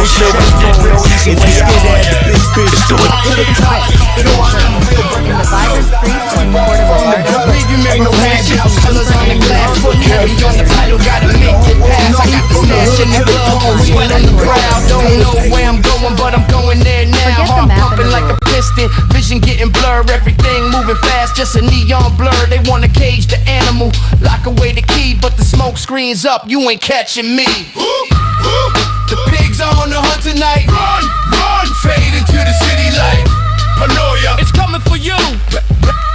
shit. No easy way out. Let's do it. To the top. Working the virus streets in Portable Murder. Leave you mirror flashing, colors on the glass, foot heavy on the pedal, gotta make it pass. I got the stash in the glove, sweat on the crowd. Don't know where I'm going, but I'm going there now. Heart pumping like a piston, vision getting blurred, everything moving fast, just a neon blur. They wanna cage the animal, lock away the key, but the smoke screen's up, you ain't catching me. The pigs are on the hunt tonight. Run, run, fade into the city light. Paranoia, it's coming for you.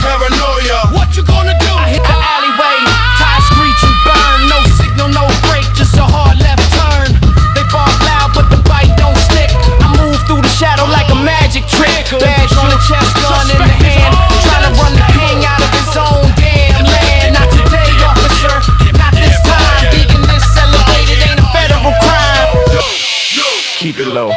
Paranoia, what you gonna do? I hit the alleyway, tires screech and burn. No signal, no brake, just a hard left turn. They bark loud, but the bite don't stick. I move through the shadow like a magic trick. Badge on the chest, gun in the hand, trying to run the king out of his own damn land. Not today, officer, not this time. Being this elevated ain't a federal crime. Keep it low.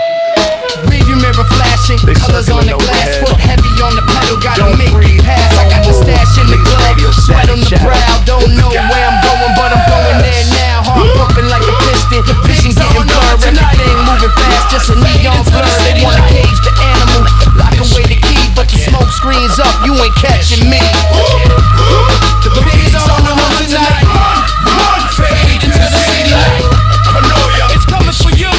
Rearview mirror flashing, colors on the glass, foot heavy on the pedal, gotta make it pass. I got the stash in the glove, sweat on the brow. Don't know where I'm going, but I'm going there now. Heart pumping like a piston, vision getting blurred, everything moving fast, just a neon blur. They wanna cage the animal, lock away the key, but the smoke screen's up, you ain't catching me. The pigs are on the hunt tonight. Run, fade into the city light. Paranoia, it's coming for you.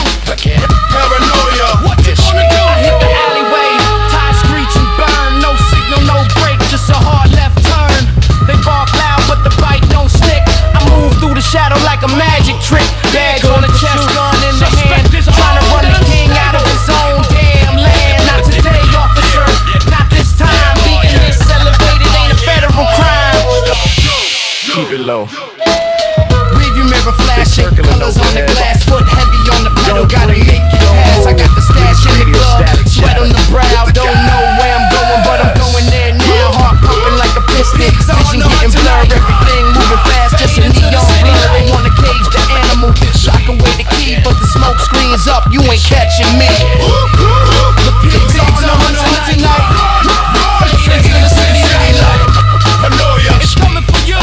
Paranoia, what you gonna do? I hit the alleyway, tires screech and burn. No signal, no brake, just a hard left turn. They bark loud, but the bite don't stick. I move through the shadow like a magic trick. Badge on the chest, gun in the hand, trying to run the king out of his own damn land. Not today, officer, not this time. Being this elevated ain't a federal crime. Keep it low. Rearview mirror flashing, colors on the glass, foot heavy on the pedal, gotta make it pass. I got the stash in the glove, sweat on the brow. Don't know where I'm going, but I'm going there now. Heart pumping like a piston, vision getting blurred, everything moving fast, just a neon blur. They wanna cage the animal, lock away the key, but the smoke screen's up, you ain't catching me. The pigs on the hunt tonight. Fade into the city light. Paranoia, it's coming for you.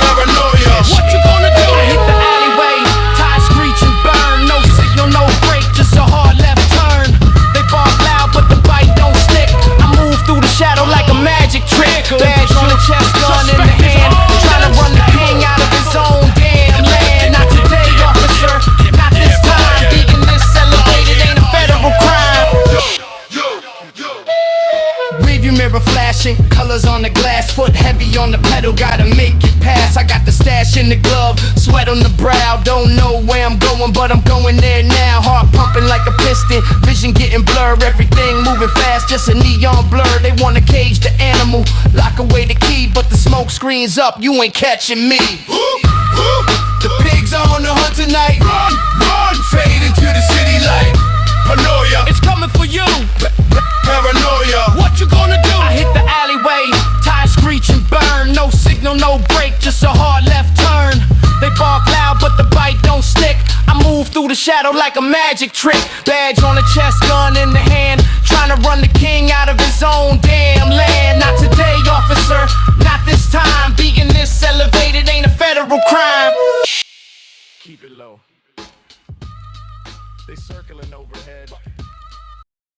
Paranoia, what you gonna do? I hit the alleyway, tires screech and burn. No signal, no brake, just a hard left turn. They bark loud, but the bite don't stick. I move through the shadow like a magic trick. Badge on the chest, gun in the hand, trying to run the king out of his own damn land. Not today, officer, not this time. Being this elevated ain't a federal crime. Rearview mirror flashing, colors on the glass, foot heavy on the pedal, gotta make it pass. I got the stash in the glove, sweat on the brow. Don't know where I'm going, but I'm going there now. Heart pumping like a piston, vision getting blurred, everything moving fast, just a neon blur. They wanna cage the animal, lock away the key, but the smoke screen's up, you ain't catching me. The pigs are on the hunt tonight. Run, run, fade into the city light. Paranoia, it's coming for you. Paranoia, what you gonna do? I hit the alleyway, tires screech and burn. No signal, no brake, just a hard left turn. They bark loud, but the bite don't stick. I move through the shadow like a magic trick. Badge on the chest, gun in the hand, trying to run the king out of his own damn land. Not today, officer, not this time. Being this elevated ain't a federal crime. Keep it low. They circling overhead.